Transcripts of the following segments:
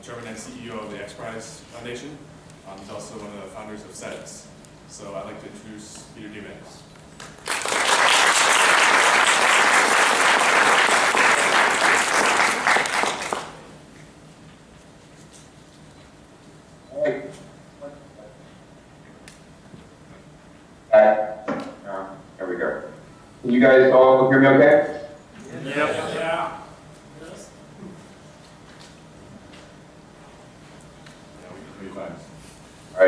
Chairman and CEO of the X Prize Foundation. He's also one of the founders of SEDS. So I'd like to introduce Peter Diamandis. There we go. Can you guys all hear me okay? Yeah. All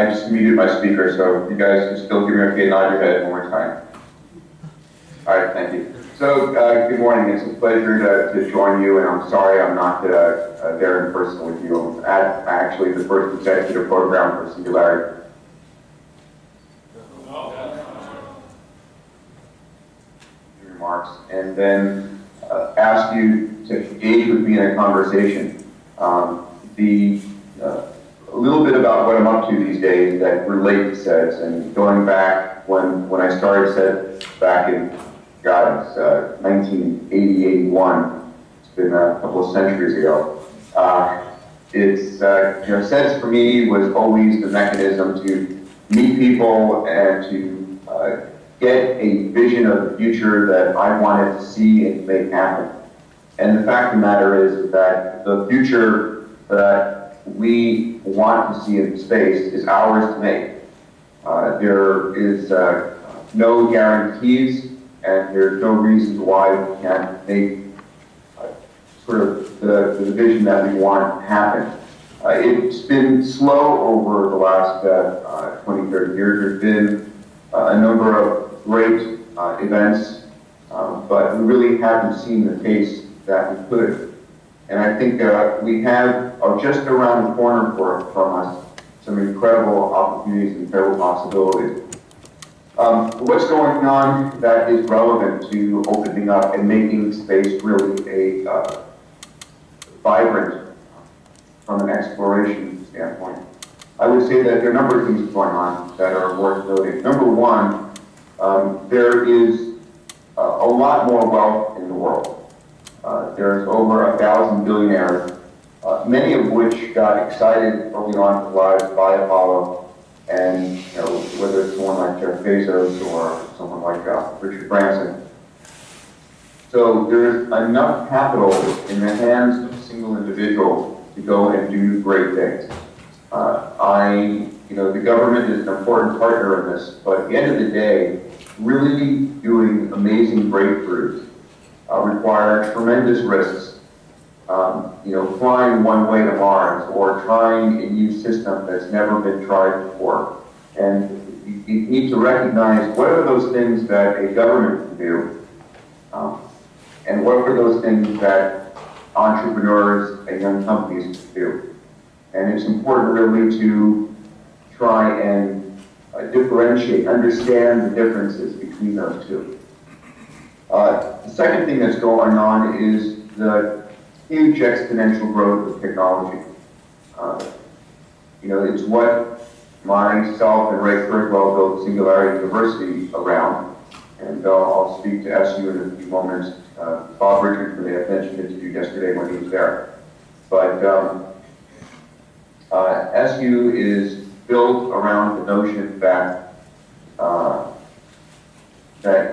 right, I just muted my speaker, so if you guys can still hear me okay, nod your head one more time. All right, thank you. So, good morning. It's a pleasure to join you, and I'm sorry I'm not there in person with you. I'm actually the first executive program for Singularity. Remarks, and then ask you to engage with me in a conversation. A little bit about what I'm up to these days that relate to SEDS, and going back when I started SEDS back in, God, it's 1980, 81. It's been a couple of centuries ago. SEDS for me was always the mechanism to meet people and to get a vision of the future that I wanted to see and make happen. And the fact of the matter is that the future that we want to see in space is ours to make. There is no guarantees, and there's no reasons why we can't make sort of the vision that we want happen. It's been slow over the last 20, 30 years. There's been a number of great events, but we really haven't seen the pace that we could. And I think we are just around the corner from us some incredible opportunities and incredible possibilities. What's going on that is relevant to opening up and making space really a vibrant from an exploration standpoint? I would say that there are a number of things going on that are worth noting. Number one, there is a lot more wealth in the world. There's over 1,000 billionaires, many of which got excited early on in their lives by Apollo, and whether it's someone like Jeff Bezos or someone like Richard Branson. So there's enough capital in the hands of a single individual to go and do great things. The government is an important partner in this, but at the end of the day, really doing amazing breakthroughs require tremendous risks. Flying one way to Mars or trying a new system that's never been tried before. And you need to recognize what are those things that a government can do, and what are those things that entrepreneurs and young companies can do. And it's important really to try and differentiate, understand the differences between those two. The second thing that's going on is the huge exponential growth of technology. It's what myself and Ray Kurzweil built Singularity University around, and I'll speak to SU in a few moments. Bob Richardson may have mentioned it to you yesterday when he was there. But SU is built around the notion that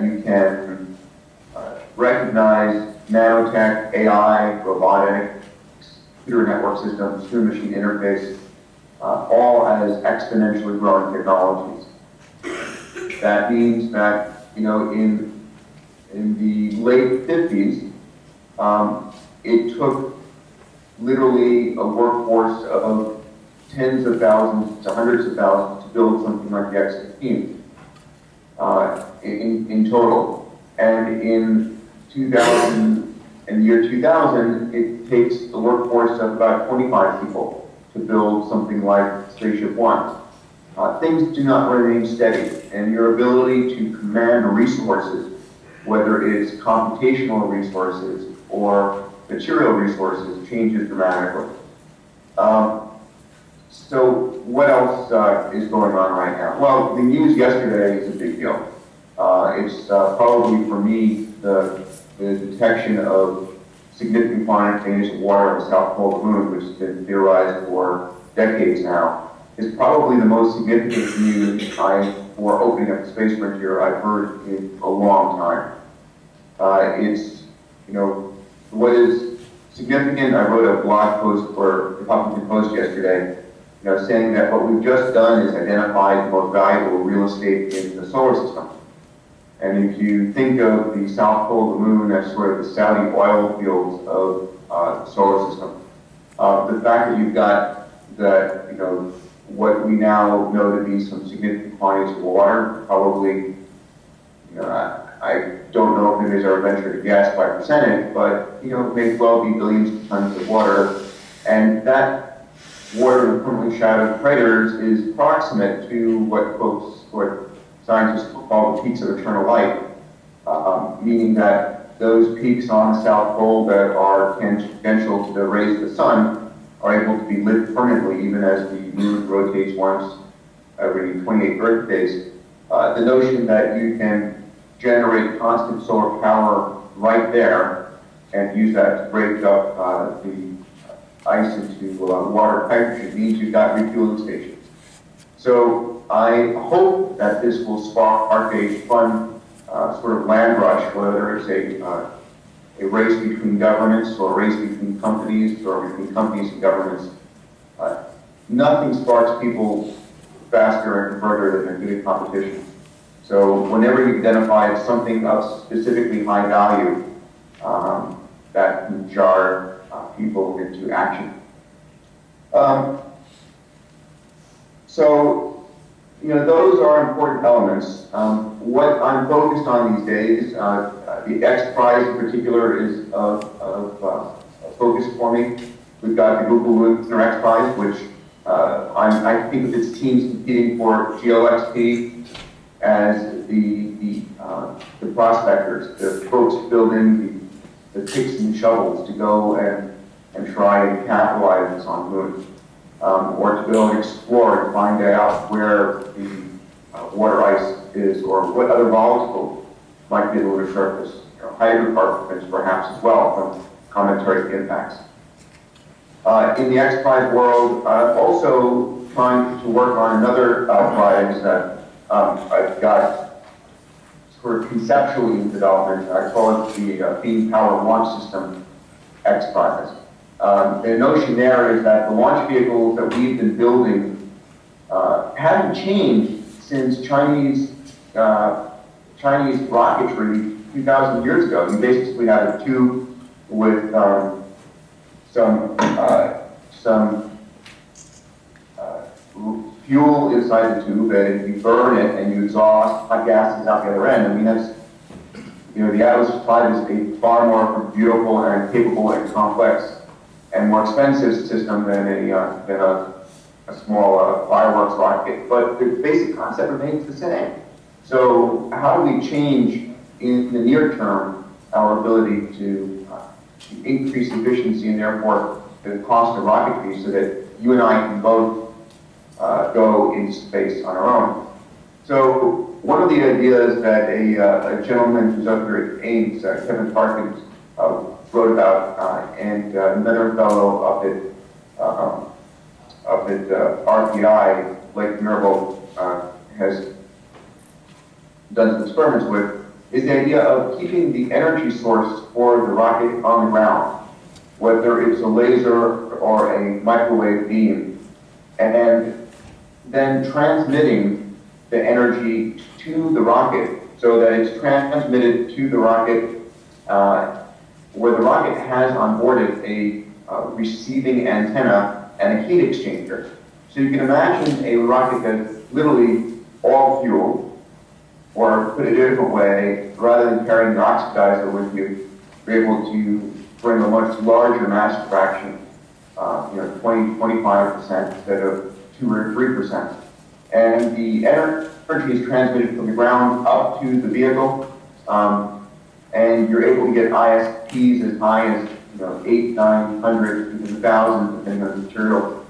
you can recognize nanotech, AI, robotics, computer network systems, human-machine interface, all as exponentially growing technologies. That means that, in the late 50s, it took literally a workforce of tens of thousands to hundreds of thousands to build something like the X-15 in total. And in the year 2000, it takes a workforce of about 25 people to build something like Spaceship One. Things do not remain steady, and your ability to command resources, whether it's computational resources or material resources, changes dramatically. So what else is going on right now? Well, the news yesterday is a big deal. It's probably, for me, the detection of significant quantities of water on the south pole of the moon, which has been theorized for decades now, is probably the most significant news for opening up the space frontier I've heard in a long time. It's, what is significant, I wrote a blog post for the Huffington Post yesterday, saying that what we've just done is identified the most valuable real estate in the solar system. And if you think of the south pole of the moon as sort of the Saudi oil fields of the solar system, the fact that you've got that, what we now know to be some significant quantities of water, probably, I don't know if it is our venture to guess by percentage, but, it may well be billions of tons of water. And that water in permanently shadowed craters is proximate to what scientists call the peaks of eternal light, meaning that those peaks on the South Pole that are tangential to the rays of the sun are able to be lit permanently, even as the moon rotates once every 28 Earth days. The notion that you can generate constant solar power right there and use that to break up the ice into water hydrogen means you've got refueling stations. So I hope that this will spark a fun sort of land rush, whether it's a race between governments or a race between companies or between companies and governments. Nothing sparks people faster and further than a good competition. So whenever you identify something of specifically high value, that can jar people into action. Those are important elements. What I'm focused on these days, the X Prize in particular is of focus for me. We've got the Google Lunar X Prize, which I think of its teams competing for GeoXP as the prospectors, the folks building the picks and shovels to go and try and capitalize on the moon, or to go and explore and find out where the water ice is or what other volatiles might be at the lunar surface, hydrocarbons perhaps as well from cometary impacts. In the X Prize world, I'm also trying to work on another prize that I've got sort of conceptually in development. I call it the Beam Power Launch System X Prize. The notion there is that the launch vehicles that we've been building haven't changed since Chinese rocketry 2,000 years ago. You basically have a tube with some fuel inside the tube, and you burn it and you exhaust hot gases out the other end. I mean, that's, the Atlas V is a far more beautiful and capable and complex and more expensive system than a small fireworks rocket, but the basic concept remains the same. So how do we change in the near term our ability to increase efficiency and therefore the cost of rocketry so that you and I can both go into space on our own? So one of the ideas that a gentleman who's up here at Ames, Kevin Parkins, wrote about, and another fellow up at RPI, Lake Miserable, has done some experiments with, is the idea of keeping the energy source for the rocket on the ground, whether it's a laser or a microwave beam, and then transmitting the energy to the rocket so that it's transmitted to the rocket where the rocket has on board it a receiving antenna and a heat exchanger. So you can imagine a rocket that's literally all fuel, or put it a different way, rather than carrying your oxidizer with you, you're able to bring a much larger mass fraction, 20, 25% instead of 2 or 3%. And the energy is transmitted from the ground up to the vehicle, and you're able to get ISPs as high as 800, 900, even 1,000, depending on the material,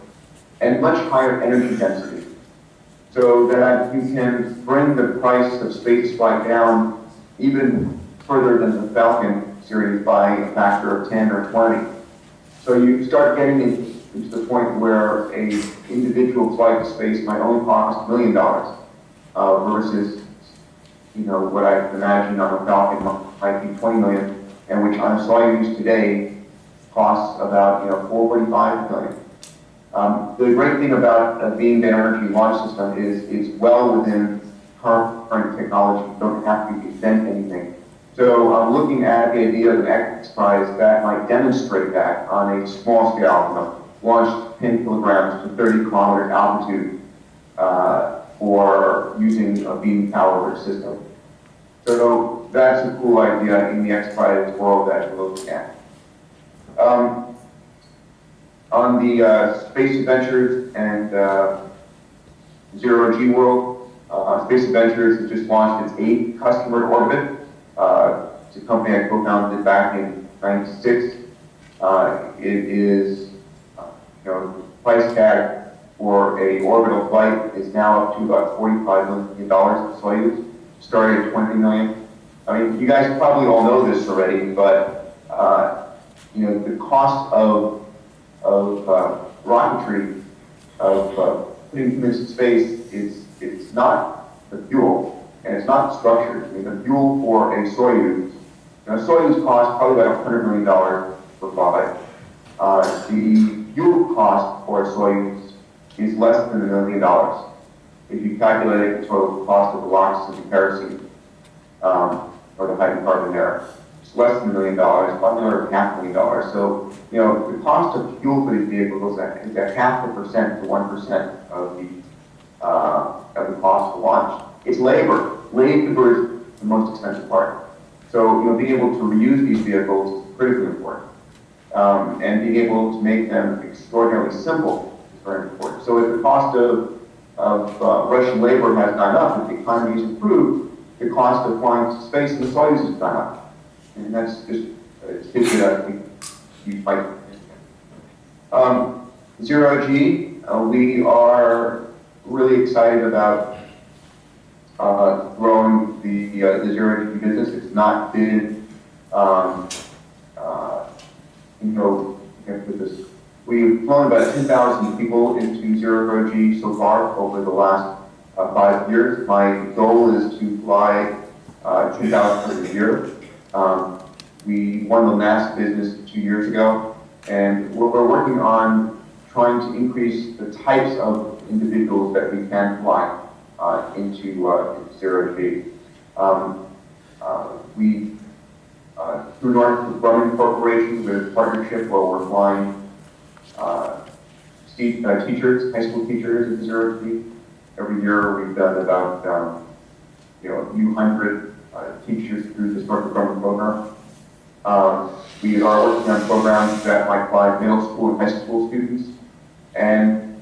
and much higher energy density, so that you can bring the price of space flight down even further than the Falcon series by a factor of 10 or 20. So you start getting into the point where a individual flight to space might only cost $1 million versus, what I imagine on a Falcon might be $20 million, and which on a Soyuz today costs about, $4.5 million. The great thing about a beam energy launch system is it's well within current technology. You don't have to invent anything. So I'm looking at the idea of an exercise that might demonstrate that on a small scale, launched 10 kilograms to 30 kilometer altitude for using a beam powered system. So that's a cool idea in the XPRIZE world that we're looking at. On the Space Adventures and Zero G world, Space Adventures has just launched its 8th customer orbit. It's a company I co-founded back in '96. It is, the price tag for a orbital flight is now up to about $45 million for Soyuz. Started at $20 million. I mean, you guys probably all know this already, but the cost of rocketry, of putting humans in space, it's not the fuel, and it's not the structure. I mean, the fuel for a Soyuz, Soyuz costs probably about $100 million per flight. The fuel cost for a Soyuz is less than $1 million. If you calculate the total cost of the LOX and the kerosene, or the hydrocarbon there, it's less than $1 million, about another $500,000. So, the cost of fuel for these vehicles is at 0.5% to 1% of the cost of launch. It's labor. Labor is the most expensive part. So, being able to reuse these vehicles is critically important. And being able to make them extraordinarily simple is very important. So, if the cost of Russian labor has gone up, if the economy has improved, the cost of flying to space in the Soyuz has gone up. And that's just a tidbit I think you might. Zero G, we are really excited about growing the Zero G business. It's not been, with this. We've flown about 10,000 people into Zero G so far over the last 5 years. My goal is to fly 2,000 a year. We won the NASA business 2 years ago, and we're working on trying to increase the types of individuals that we can fly into Zero G. We, through Northrop Grumman Corporation, with a partnership where we're flying teachers, high school teachers into Zero G. Every year we've done about a few hundred teachers through this Northrop Grumman program. We are working on programs that might fly middle school and high school students. And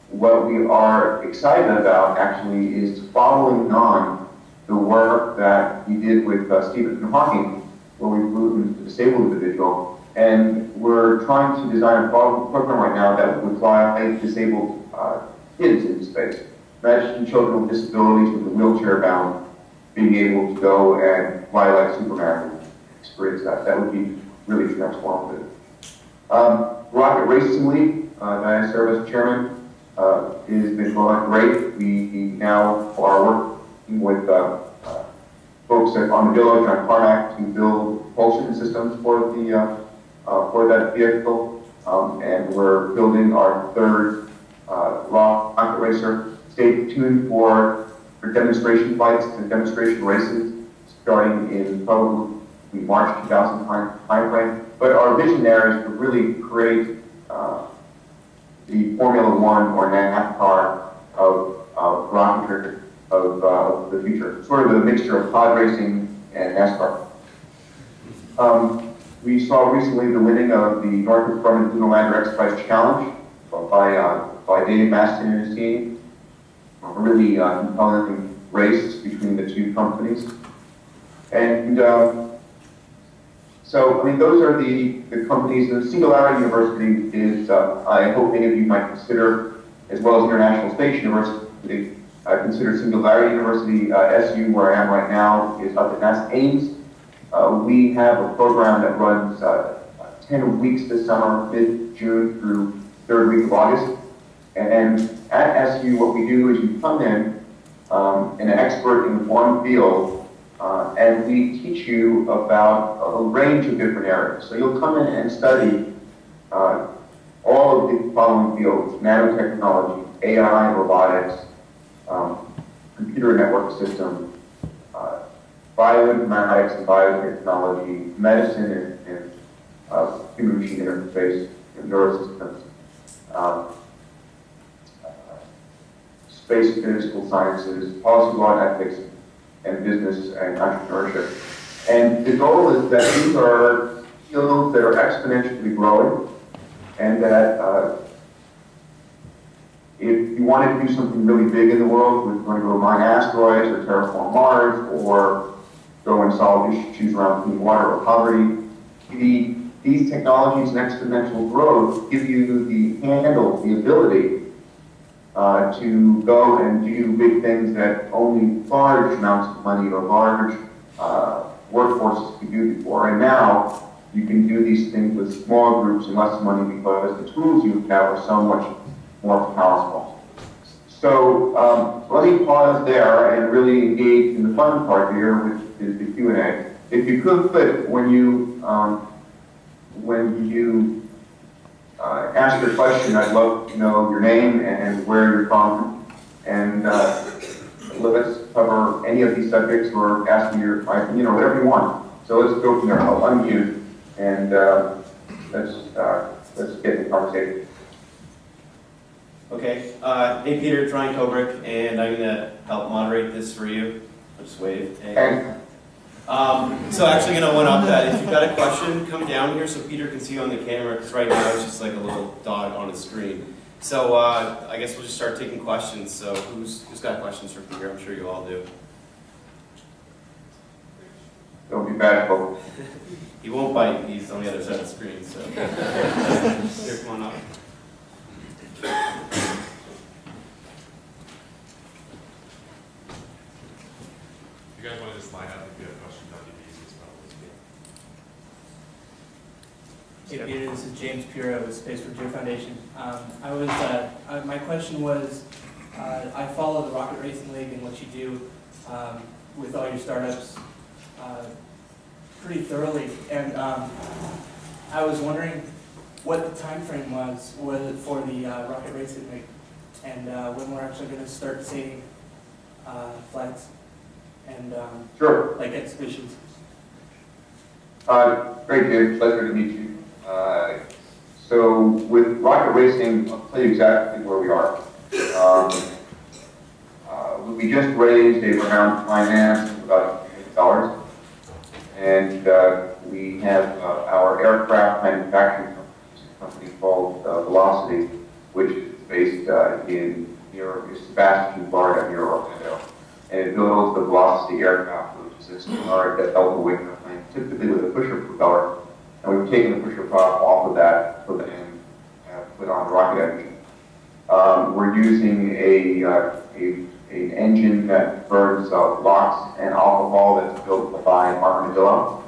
what we are excited about actually is following on the work that we did with Stephen Hawking, where we flew a disabled individual. And we're trying to design a program right now that would fly disabled kids into space. Imagine children with disabilities with a wheelchair bound being able to go and fly like Superman and experience that. That would be really transformative. Rocket Racing League, that I serve as chairman, has been going great. We now are working with folks at Armadillo, John Carmack, to build propulsion systems for that vehicle, and we're building our third rocket racer. Stay tuned for demonstration flights and demonstration races starting in probably March 2000 timeframe. But our vision there is to really create the Formula One or NASCAR of rocketry of the future, sort of a mixture of pod racing and NASCAR. We saw recently the winning of the Northrop Grumman Lunar Lander XPRIZE Challenge by Dave Maston and his team. A really compelling race between the two companies. And so, I mean, those are the companies. The Singularity University is, I hope many of you might consider, as well as International Space University, consider Singularity University. SU, where I am right now, is up at NASA Ames. We have a program that runs 10 weeks this summer, mid-June through third week of August. And at SU, what we do is you come in, an expert in one field, and we teach you about a range of different areas. So you'll come in and study all of the following fields: nanotechnology, AI, robotics, computer network system, bioinformatics and biotechnology, medicine and human-machine interface, and neurosystems, space and physical sciences, policy, law and ethics, and business and entrepreneurship. And the goal is that these are fields that are exponentially growing, and that if you want to do something really big in the world, we're going to go mine asteroids or terraform Mars or go and solve issues around clean water or poverty. These technologies and exponential growth give you the handle, the ability to go and do big things that only large amounts of money or large workforces could do before. And now you can do these things with small groups and less money because the tools you have are so much more powerful. So let me pause there and really engage in the fun part here, which is the Q&A. If you could, when you ask your question, I'd love to know your name and where you're from, and let's cover any of these subjects or ask me your, whatever you want. So let's go from there. I'll unmute and let's get in the conversation. Okay. Hey, Peter, Ryan Kobrick, and I'm going to help moderate this for you. I'll just wave. Hey. So actually going to one-up that. If you've got a question, come down here so Peter can see you on the camera, because right now it's just like a little dot on the screen. So I guess we'll just start taking questions. So who's got questions for Peter? I'm sure you all do. Don't be bashful. He won't bite. He's on the other side of the screen. So here, come on up. If you guys want to just line up if you have questions, that'd be easy as well. Hey Peter, this is James Pura with Space for Deer Foundation. My question was, I follow the Rocket Racing League and what you do with all your startups pretty thoroughly, and I was wondering what the time frame was for the Rocket Racing League, and when we're actually going to start seeing flights and Sure. like exhibitions. Great, James. Pleasure to meet you. So with rocket racing, I'll tell you exactly where we are. We just raised a round of finance of about $1 million, and we have our aircraft manufacturing company called Velocity, which is based near Sebastian, Florida, near Orlando. And it builds the Velocity aircraft, which is a similar Delta wing airplane, typically with a pusher propeller. And we've taken the pusher prop off of that and put on the rocket engine. We're using an engine that burns LOX and alcohol that's built by Armadillo.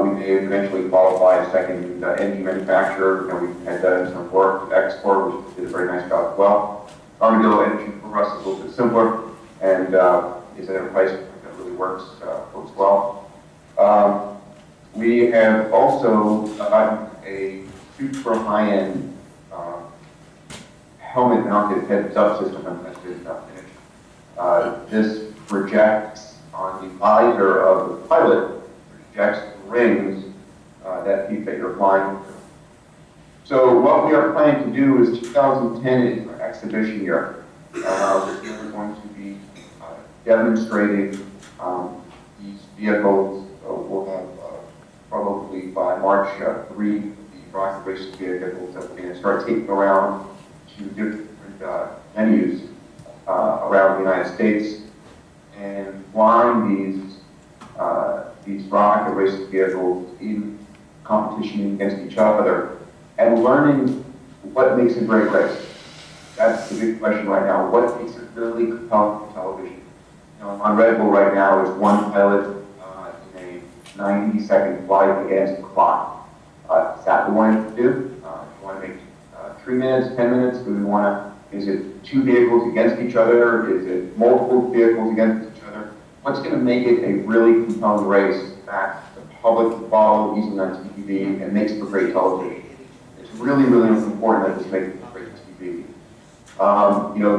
We may eventually qualify a second engine manufacturer, and we've had done some work with export, which did a very nice job as well. Armadillo engine for us is a little bit simpler, and is at a price point that really works well. We have also gotten a super high-end helmet-mounted heads-up system, and that's been finished. This projects on the visor of the pilot, projects the rings that you're flying through. So what we are planning to do is 2010 is our exhibition year. We're going to be demonstrating these vehicles. We'll have probably by March 3, the rocket racing vehicles that we're going to start taking around to different venues around the United States and flying these rocket racing vehicles in competition against each other and learning what makes a great race. That's the big question right now. What makes it really compelling for television? On Red Bull right now is one pilot in 90-second flight against the clock. Is that what we want to do? Do we want to make 3 minutes, 10 minutes? Do we want to, is it 2 vehicles against each other? Is it multiple vehicles against each other? What's going to make it a really compelling race that the public can follow easily on TV and makes for great television? It's really, really important that this makes for great TV.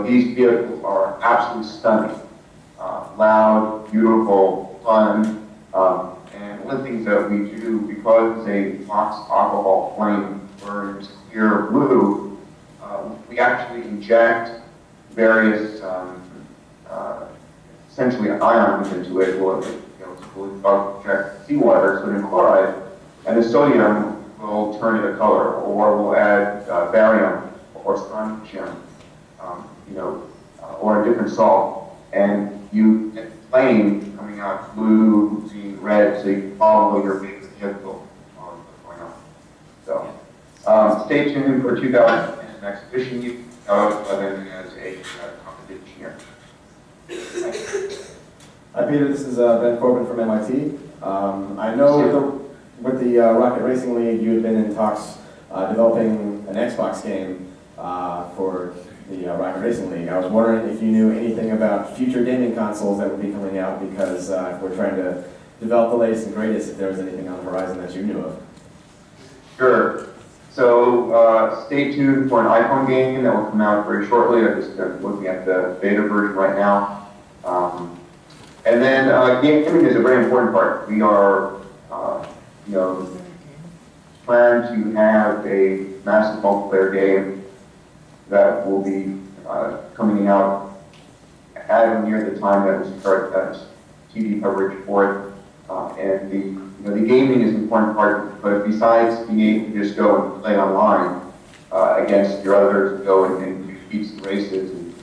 These vehicles are absolutely stunning. Loud, beautiful, fun, and one of the things that we do, because a Fox alcohol flame burns clear blue, we actually inject various, essentially ions into it, to inject seawater, sodium chloride, and the sodium will turn it a color, or we'll add barium or strontium, or a different salt, and you get flame coming out blue, green, red, so you can follow your favorite vehicle on what's going on. So, stay tuned for 2010 exhibition, other as a competition here. Hi Peter, this is Ben Corbin from MIT. I know with the Rocket Racing League, you had been in talks developing an Xbox game for the Rocket Racing League. I was wondering if you knew anything about future gaming consoles that would be coming out, because if we're trying to develop the latest and greatest, if there was anything on the horizon that you knew of. Sure. So stay tuned for an iPhone game that will come out very shortly. I'm just looking at the beta version right now. And then gaming is a very important part. We are, plan to have a massive multiplayer game that will be coming out at or near the time that we start TV coverage for it. And the gaming is an important part, but besides being able to just go and play online against your others, go and beat some races and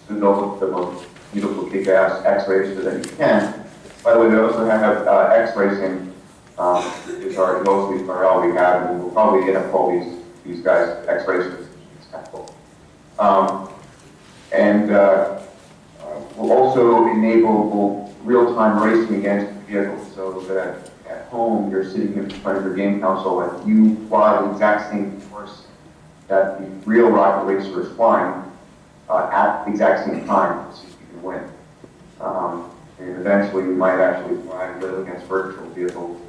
develop the most beautiful kick-ass X racer that you can. By the way, we also have X racing is our mostly all we have, and we'll probably end up calling these guys X racers. We'll also enable real-time racing against vehicles, so that at home you're sitting in front of your game console and you fly the exact same course that the real rocket racer is flying at the exact same time, so you can win. And eventually you might actually fly and live against virtual vehicles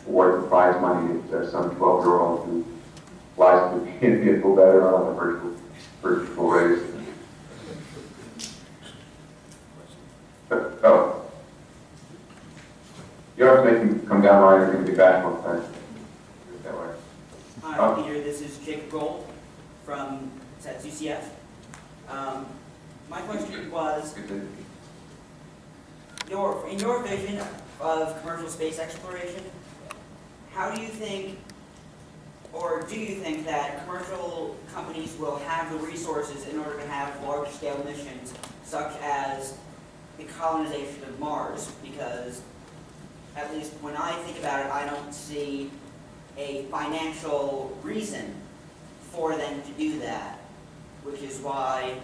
or the prize money that some 12-year-old who flies the vehicle better on a virtual race. Oh. You have to make them come down line or going to be back one time. That way. Hi, Peter. This is Jacob Gold from SEDS UCF. My question was, in your vision of commercial space exploration, how do you think, or do you think that commercial companies will have the resources in order to have large-scale missions, such as the colonization of Mars? Because, at least when I think about it, I don't see a financial reason for them to do that, which is why,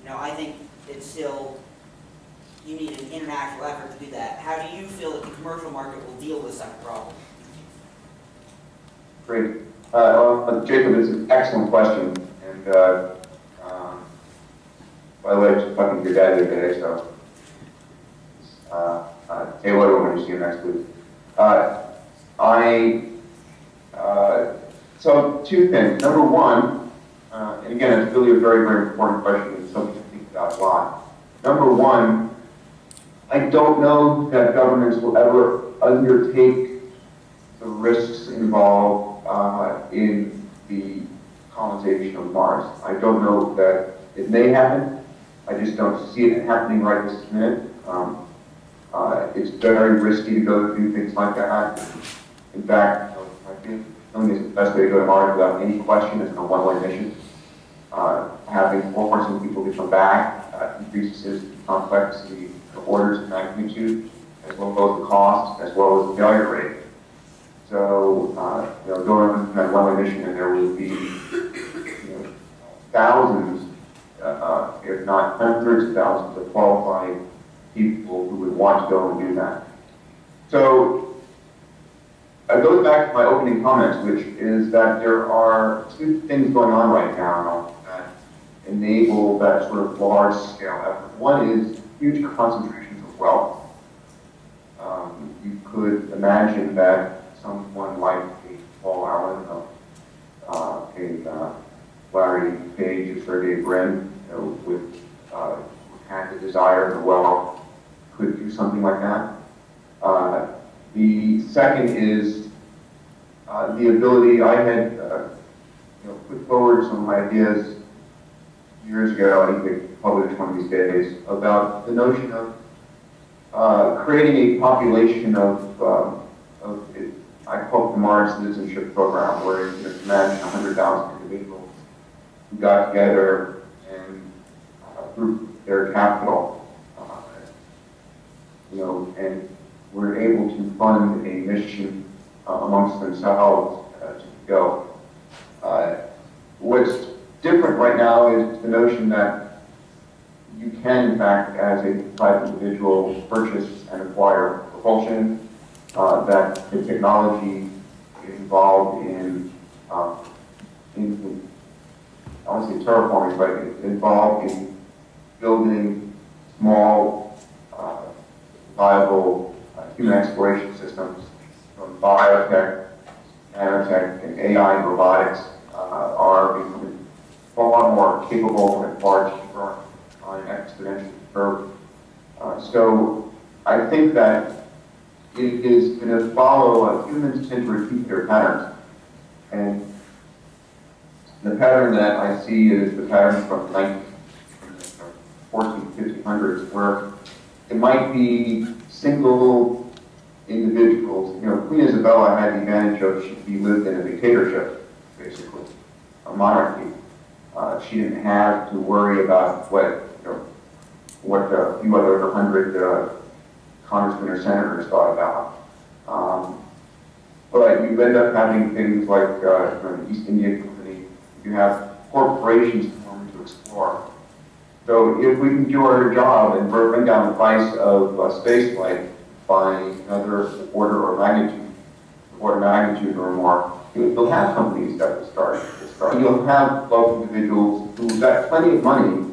I think it's still, you need an international effort to do that. How do you feel that the commercial market will deal with such a problem? Great. Jacob, it's an excellent question. And by the way, I just talking to your dad the other day, so say hello when you see him next week. So two things. Number one, and again, it's really a very, very important question. It's something to think about a lot. Number one, I don't know that governments will ever undertake the risks involved in the colonization of Mars. I don't know that it may happen. I just don't see it happening right this minute. It's very risky to go do things like that. In fact, I think the best way to go to Mars without any question is a one-way mission. Forcing people to come back increases the complexity, the orders of magnitude, as well as the cost, as well as the failure rate. So, going on that one-way mission, and there will be thousands, if not hundreds of thousands of qualified people who would want to go and do that. So, I go back to my opening comments, which is that there are two things going on right now that enable that sort of large-scale effort. One is huge concentrations of wealth. You could imagine that someone like a Paul Allen, Larry Page, or Sergey Brin, with had the desire, the wealth, could do something like that. The second is the ability. I had put forward some ideas years ago. I think they published one of these days about the notion of creating a population of I call it the Mars Citizenship Program, where you can imagine 100,000 individuals who got together and grouped their capital, and were able to fund a mission amongst themselves to go. What's different right now is the notion that you can, in fact, as a private individual, purchase and acquire propulsion, that the technology involved in I won't say terraforming, but involved in building small, viable human exploration systems from biotech, nanotech, and AI and robotics are becoming far more capable and far cheaper on an exponential curve. So I think that it is going to follow, humans tend to repeat their patterns. And the pattern that I see is the pattern from the 1500s, where it might be single individuals. Queen Isabella had the advantage of she lived in a dictatorship, basically, a monarchy. She didn't have to worry about what a few other 100 congressmen or senators thought about. But you end up having things like the East India Company. You have corporations formed to explore. So if we can do our job and bring down the price of space flight by another order of magnitude or more, you'll have companies that will start. You'll have local individuals who've got plenty of money,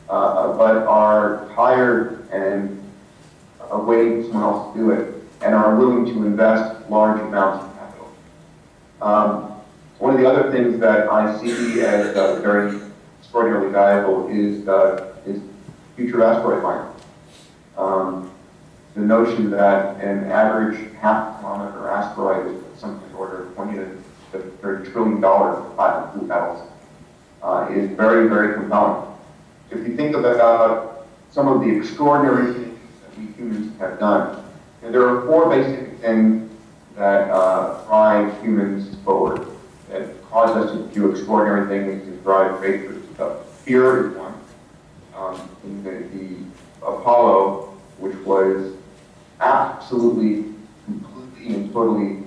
but are tired and waiting for someone else to do it, and are willing to invest large amounts of capital. One of the other things that I see as very extraordinarily valuable is future asteroid mining. The notion that an average half-kilometer asteroid is something order of $20 to $30 trillion for platinum group metals is very, very compelling. If you think about some of the extraordinary things that we humans have done, there are four basic things that drive humans forward, that cause us to do extraordinary things and drive breakthroughs. Fear is one. In the Apollo, which was absolutely, completely, and totally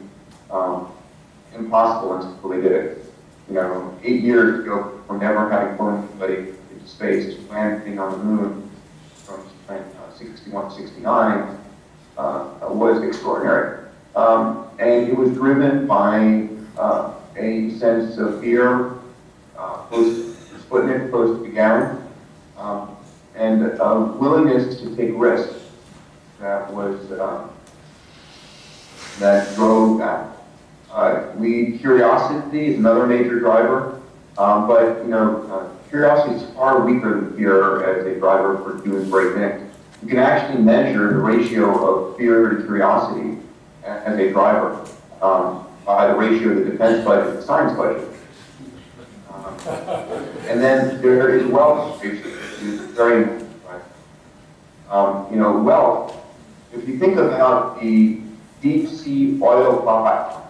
impossible until they did it. 8 years to go from never having flown anybody into space to landing on the moon from 61 to 69 was extraordinary. And it was driven by a sense of fear, post-Sputnik, post-Gagarin, and a willingness to take risks that drove that. Curiosity is another major driver, but curiosity is far weaker than fear as a driver for doing great things. You can actually measure the ratio of fear to curiosity as a driver by the ratio of the defense budget to the science budget. And then there is wealth, which is very important. Wealth, if you think about the deep sea oil pipelines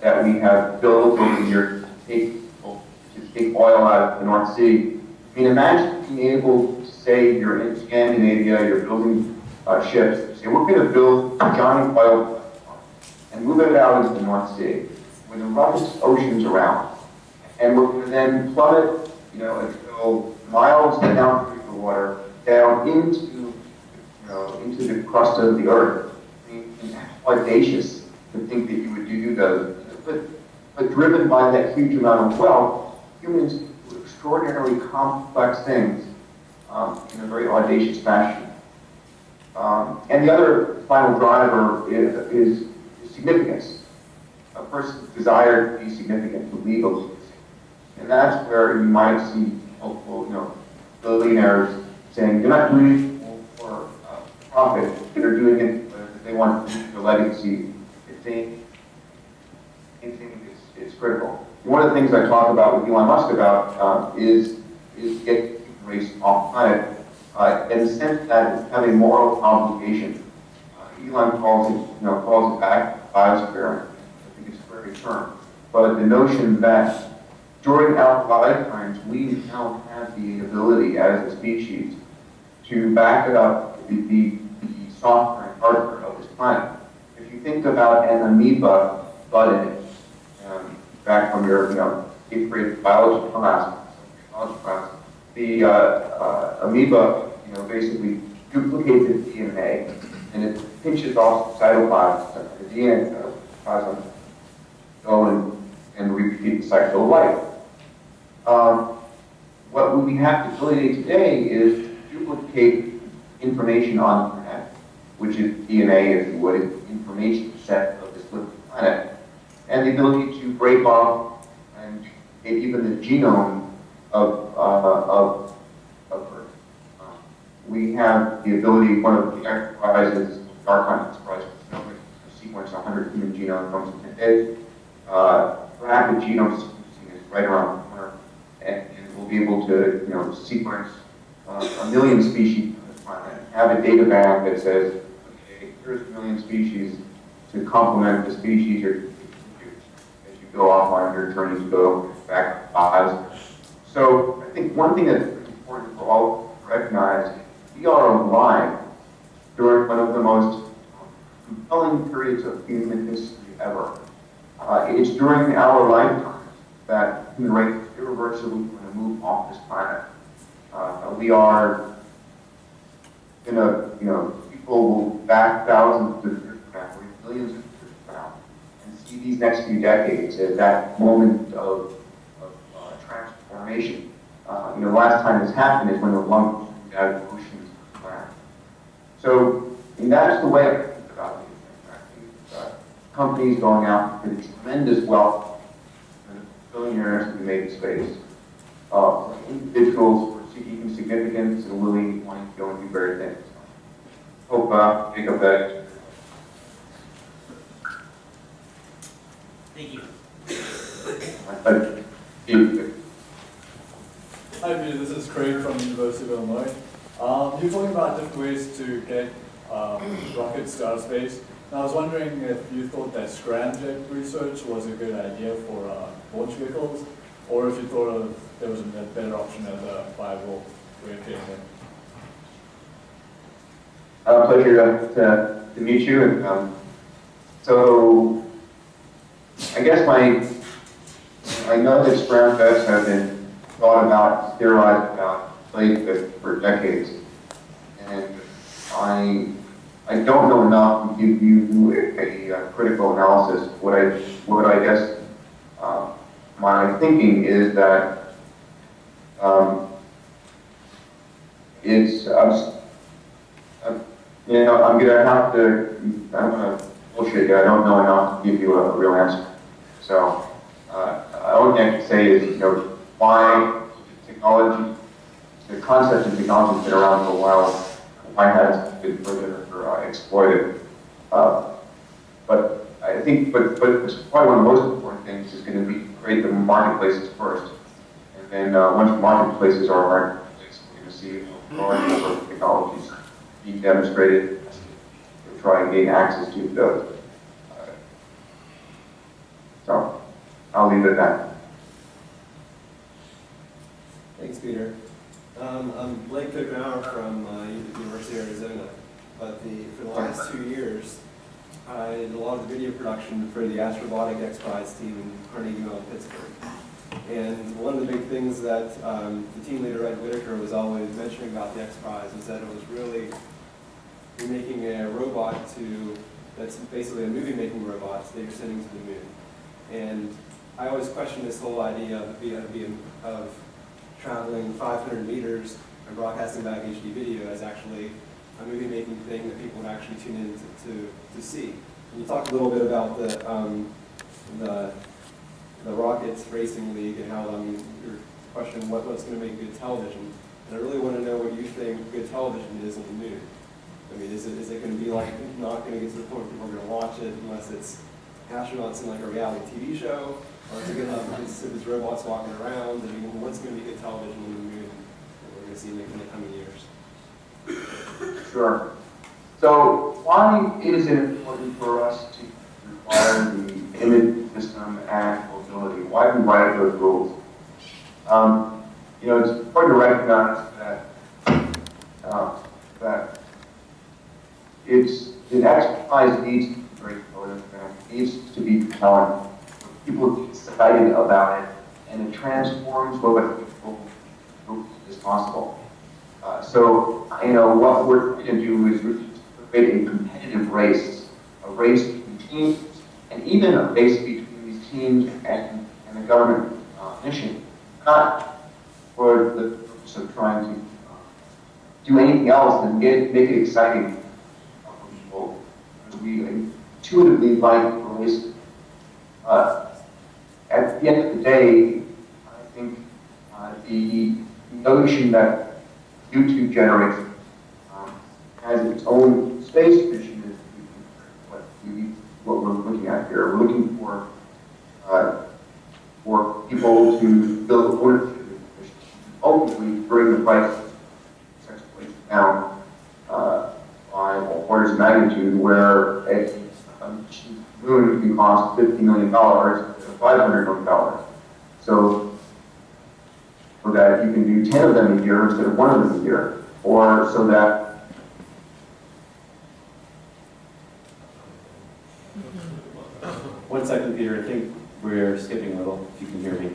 that we have built over the years to take oil out of the North Sea, imagine being able to say you're in Scandinavia, you're building ships, say we're going to build a giant oil platform and move it out into the North Sea with the roughest oceans around, and we're going to then plummet, until miles down through the water, down into into the crust of the earth. I mean, it's audacious to think that you would do those. But driven by that huge amount of wealth, humans do extraordinarily complex things in a very audacious fashion. And the other final driver is significance. A person's desire to be significant, to leave a legacy. And that's where you might see multiple, billionaires saying they're not doing it for profit, they're doing it because they want to leave a legacy. It's critical. One of the things I talk about with Elon Musk about is get the human race off planet in the sense that it's have a moral obligation. Elon calls it back biosphere. I think it's a very term. But the notion that during our lifetimes we now have the ability as a species to back it up the software and hardware of this planet. If you think about an amoeba bud in it, back from your 8th grade biology class, the amoeba basically duplicates its DNA and it pinches off cytoplasm, the DNA cytoplasm, go and repeat the cycle of life. What we have the ability today is to duplicate information on the internet, which is DNA, if you would, information set of this living planet, and the ability to break off and even the genome of Earth. We have the ability, one of the enterprises, Dark Hunt enterprise, to sequence 100 human genomes in 10 days. Rapid genome sequencing is right around the corner, and we'll be able to sequence 1 million species on the planet, have a data bank that says, okay, here's 1 million species to complement the species you're as you go off on your journey to go back to lives. So I think one thing that's important for all to recognize is we are alive during one of the most compelling periods of human history ever. It's during our lifetime that human race is irreversibly going to move off this planet. We are people will back thousands of years from now, millions of years from now, and see these next few decades as that moment of transformation. The last time this happened is when the lungs moved out of the oceans of the planet. So that's the way I think about these things. I think companies going out for the tremendous wealth, and billionaires to be made in space, individuals who are seeking significance and willing, wanting to go and do great things. Hope Jacob that. Thank you. Hi, Peter. This is Craig from the University of Illinois. You're talking about different ways to get rockets to outer space. And I was wondering if you thought that scramjet research was a good idea for launch vehicles, or if you thought there was a better option as a viable way of getting there. Pleasure to meet you. And so I guess I know that scramjets have been thought about, theorized about, played with for decades, and I don't know enough to give you a critical analysis. What I guess my thinking is that I'm gonna have to. I'm gonna bullshit you. I don't know enough to give you a real answer. So the only thing I can say is why technology, the concept of technology has been around for a while. Why hasn't it been further exploited? But I think, but it's probably one of the most important things is going to be to create the marketplaces first, and then once the marketplaces are marketplaces, we're going to see a growing number of technologies being demonstrated to try and gain access to those. So I'll leave it at that. Thanks, Peter. I'm Blake Cookmauer from University of Arizona, but for the last 2 years, I did a lot of the video production for the Astrobotic X Prize team in Carnegie Mellon, Pittsburgh. And one of the big things that the team leader, Ed Whitaker, was always mentioning about the X Prize was that it was really you're making a robot that's basically a movie-making robot that you're sending to the moon. And I always question this whole idea of traveling 500 meters and broadcasting back HD video as actually a movie-making thing that people would actually tune in to see. And you talked a little bit about the Rockets Racing League and how your question what's going to make good television. And I really want to know what you think good television is on the moon. I mean, is it going to be like not going to get to the point where people are going to watch it unless it's astronauts in like a reality TV show, or is it going to have these robots walking around? I mean, what's going to be good television on the moon that we're going to see in the coming years? Sure. So why is it important for us to require the image system and mobility? Why do we write those rules? It's important to recognize that the exercise needs to be very important, it needs to be compelling. People get excited about it, and it transforms what is possible. What we're trying to do is create a competitive race, a race between teams, and even a race between these teams and the government mission, not for the purpose of trying to do anything else than make it exciting for people. We intuitively like races. At the end of the day, I think the notion that YouTube generates has its own space mission is what we're looking at here. We're looking for people to build ownership, ultimately bring the price of sex places down by orders of magnitude, where a moon can cost $50 million instead of $500 million. So that you can do 10 of them a year instead of 1 of them a year, or so that 1 second, Peter. I think we're skipping a little, if you can hear me.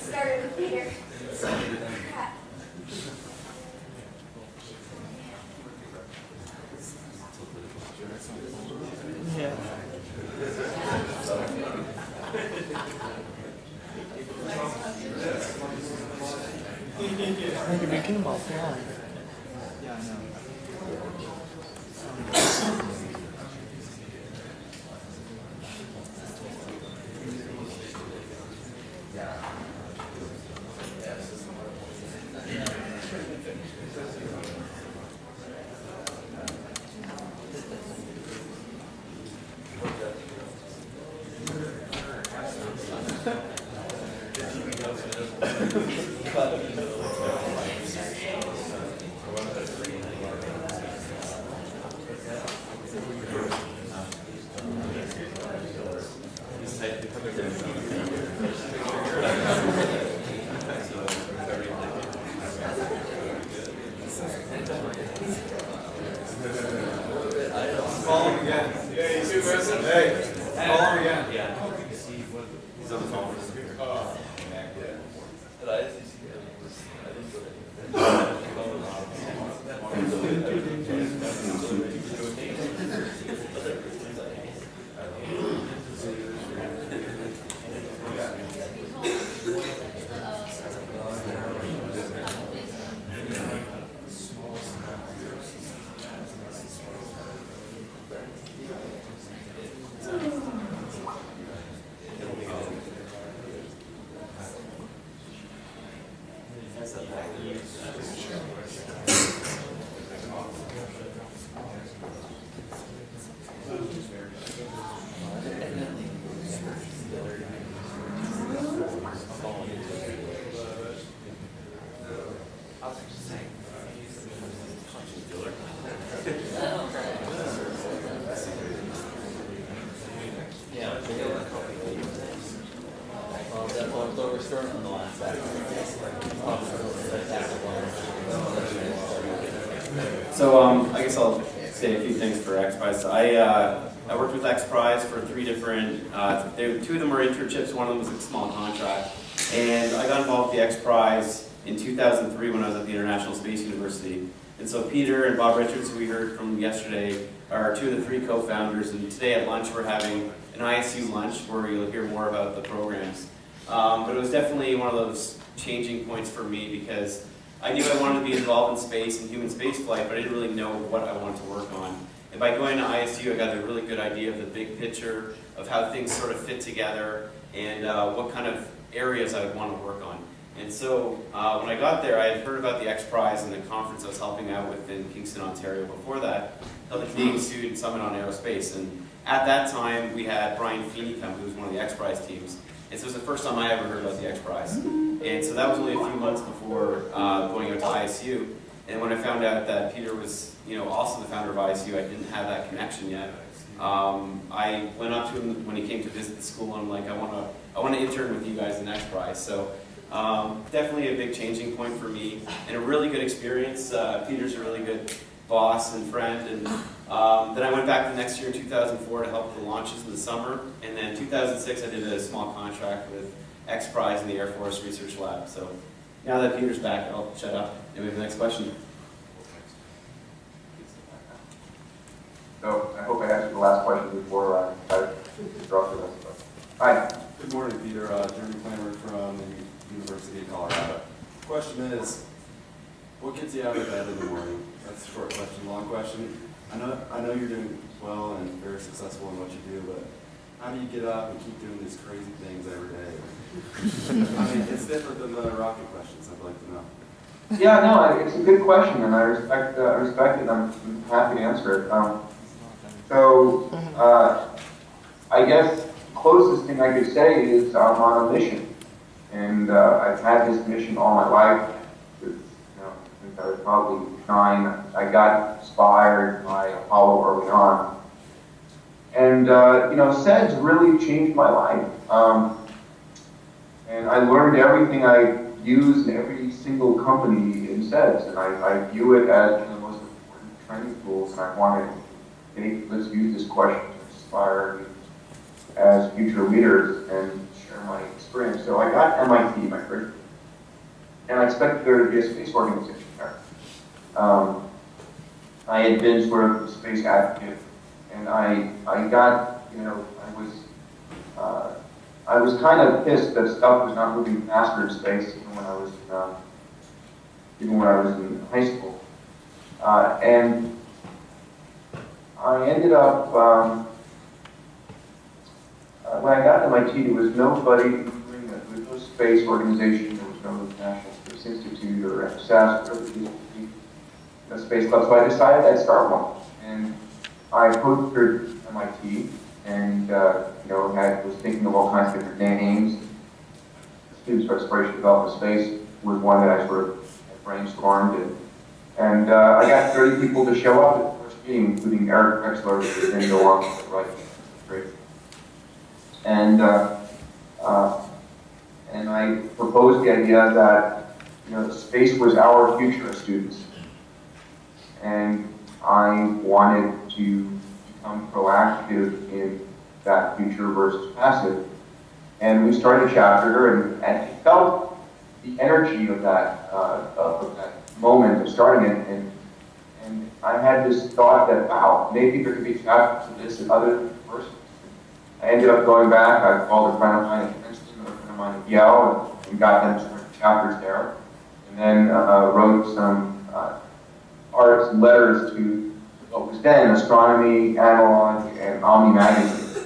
Started with Peter. You're making them all fly. Yeah, I know. Call him again. Yeah, you too, Chris. Hey, call him again. Yeah. He's on the phone. So I guess I'll say a few things for XPRIZE. I worked with XPRIZE for 3 different, 2 of them were internships, one of them was a small contract. And I got involved with the XPRIZE in 2003 when I was at the International Space University. And so Peter and Bob Richards, who we heard from yesterday, are 2 of the 3 co-founders. And today at lunch we're having an ISU lunch where you'll hear more about the programs. But it was definitely one of those changing points for me because I knew I wanted to be involved in space and human space flight, but I didn't really know what I wanted to work on. And by going to ISU, I got a really good idea of the big picture of how things sort of fit together and what kind of areas I would want to work on. And so when I got there, I had heard about the XPRIZE and the conference I was helping out with in Kingston, Ontario. Before that, held the Canadian Student Summit on Aerospace. And at that time, we had Brian Feeney come, who was one of the XPRIZE teams. And so it was the first time I ever heard about the XPRIZE. And so that was only a few months before going out to ISU. And when I found out that Peter was, also the founder of ISU, I didn't have that connection yet. I went up to him when he came to visit the school, and I'm like, I want to intern with you guys in XPRIZE. So definitely a big changing point for me, and a really good experience. Peter's a really good boss and friend, and then I went back the next year in 2004 to help with the launches in the summer, and then 2006 I did a small contract with XPRIZE in the Air Force Research Lab. So now that Peter's back, I'll shut up and move to the next question. So I hope I answered the last question before I drop the rest of it. Hi. Good morning, Peter. Jeremy Clammer from the University of Colorado. Question is, what gets you out of bed in the morning? That's a short question. Long question. I know you're doing well and very successful in what you do, but how do you get up and keep doing these crazy things every day? I mean, it's different than the rocket questions. I'd like to know. Yeah, no, it's a good question, and I respect it. I'm happy to answer it. I guess the closest thing I could say is I'm on a mission, and I've had this mission all my life. Since I was probably 9, I got inspired by Apollo early on, and SEDS really changed my life. And I learned everything I use in every single company in SEDS, and I view it as one of the most important training tools, and I wanted, hey, let's use this question to inspire as future leaders and share my experience. So I got MIT, my first year, and I expected there to be a space organization there. I had been sort of a space advocate, and I got, I was kind of pissed that stuff was not moving faster in space, even when I was in high school. And I ended up, when I got to MIT, there was nobody doing it. There was no space organization, there was no National Space Institute or SAS, or the Space Club. So I decided I'd start one. And I postered MIT, and was thinking of all kinds of different names. Students for Exploration Development Space was one that I sort of brainstormed, and I got 30 people to show up at the first meeting, including Eric Wexler, who then go on to write. Great. And I proposed the idea that space was our future as students, and I wanted to become proactive in that future versus passive. And we started a chapter, and I felt the energy of that moment of starting it, and I had this thought that, wow, maybe there could be chapters of this in other universities. I ended up going back. I called a friend of mine at Princeton, another friend of mine at Yale, and got them to start chapters there, and then wrote some arts and letters to what was then Astronomy, Analog, and Omni magazine,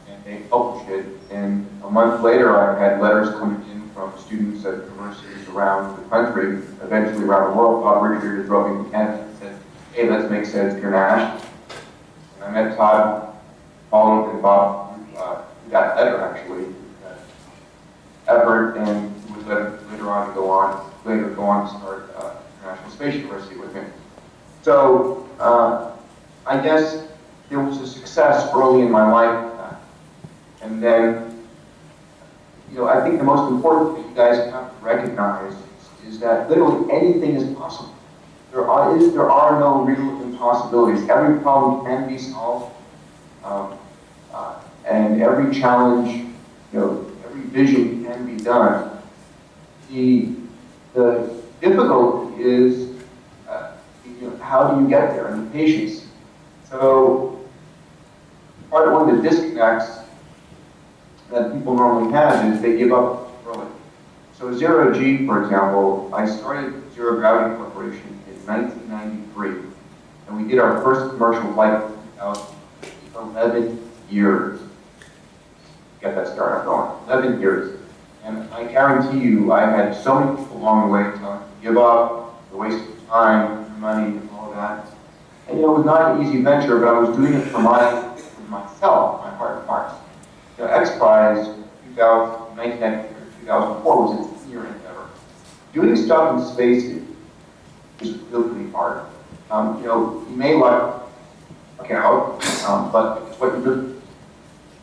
and they published it. And a month later, I had letters coming in from students at universities around the country, eventually around the world. Bob Richard is roving to Canada and said, hey, let's make SEDS international. And I met Todd, Paul, and Bob, that letter actually, effort, and was later on to go on to start International Space University with him. So I guess there was a success early in my life, and then, you know, I think the most important thing you guys have to recognize is that literally anything is possible. There are no real impossibilities. Every problem can be solved, and every challenge, you know, every vision can be done. The difficulty is, you know, how do you get there, and the patience. So, one of the disconnects that people normally have is they give up early. So Zero G, for example, I started Zero Gravity Corporation in 1993, and we did our first commercial flight in 2011 years. Get that startup going, 11 years. And I guarantee you, I had so many people along the way telling me to give up, the waste of time, money, and all that. And you know, it was not an easy venture, but I was doing it for myself, my heart and hearts. You know, X Prize 2004 was its year endeavor. Doing stuff in space is really hard. You know, you may luck out, but it's what you do.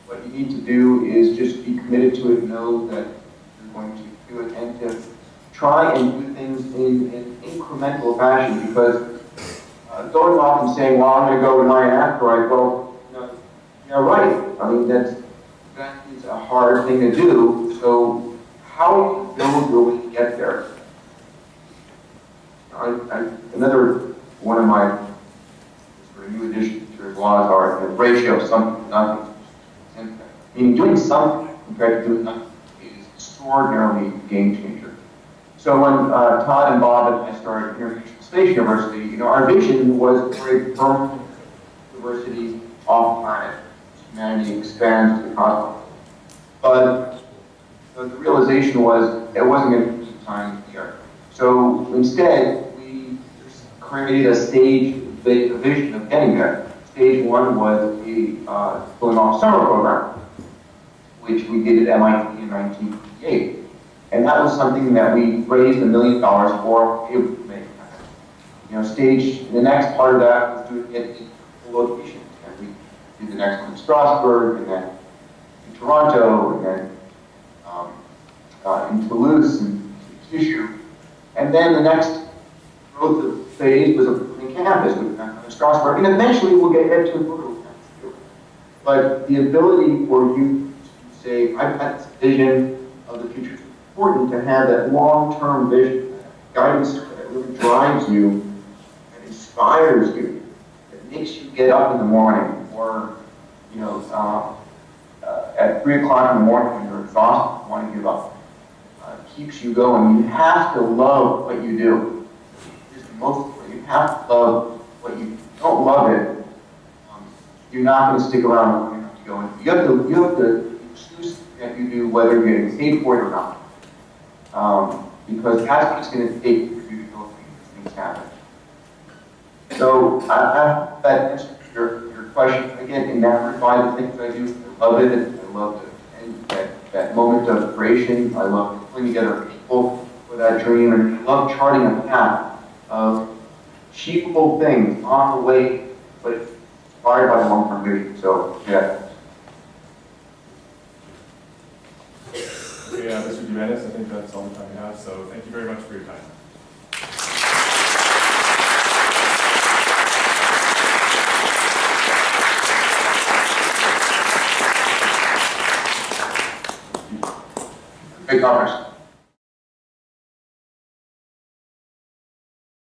What you need to do is just be committed to it, know that you're going to do it, and to try and do things in an incremental fashion, because going off and saying, well, I'm going to go to my asteroid, well, you're right. I mean, that is a hard thing to do. So how do you build your way to get there? Another one of my sort of new additions to laws are the ratio of something to nothing. Meaning doing something compared to doing nothing is extraordinarily game changer. So when Todd and Bob and I started International Space University, you know, our vision was for a permanent university off planet. Humanity expands to the cosmos. But the realization was it wasn't going to be time here. So instead, we created a stage vision of getting there. Stage one was a going off summer program, which we did at MIT in 1958. And that was something that we raised $1 million for, able to make happen. You know, the next part of that was doing it in locations. And we did the next one in Strasbourg, and then in Toronto, and then in Toulouse, and Kyushu. And then the next growth phase was in campus, in Strasbourg, and eventually we'll get to a rural campus too. But the ability for you to say, I've got this vision of the future. It's important to have that long-term vision, guidance that really drives you, that inspires you, that makes you get up in the morning, or you know, at 3 o'clock in the morning when you're exhausted, want to give up. Keeps you going. You have to love what you do. It's the most important. You have to love what you don't love it. You're not going to stick around long enough to go into. You have to choose that you do, whether you're getting paid for it or not, because that's what it's going to take for you to go through things happen. So I hope that answers your question. Again, enamored by the things I do. I love it. I love it. And that moment of creation. I love putting together people for that dream, and I love charting a path of achievable things on the way, but inspired by the long-term vision. So, yeah. Okay, Mr. Diamandis, I think that's all the time we have, so thank you very much for your time. Big conference.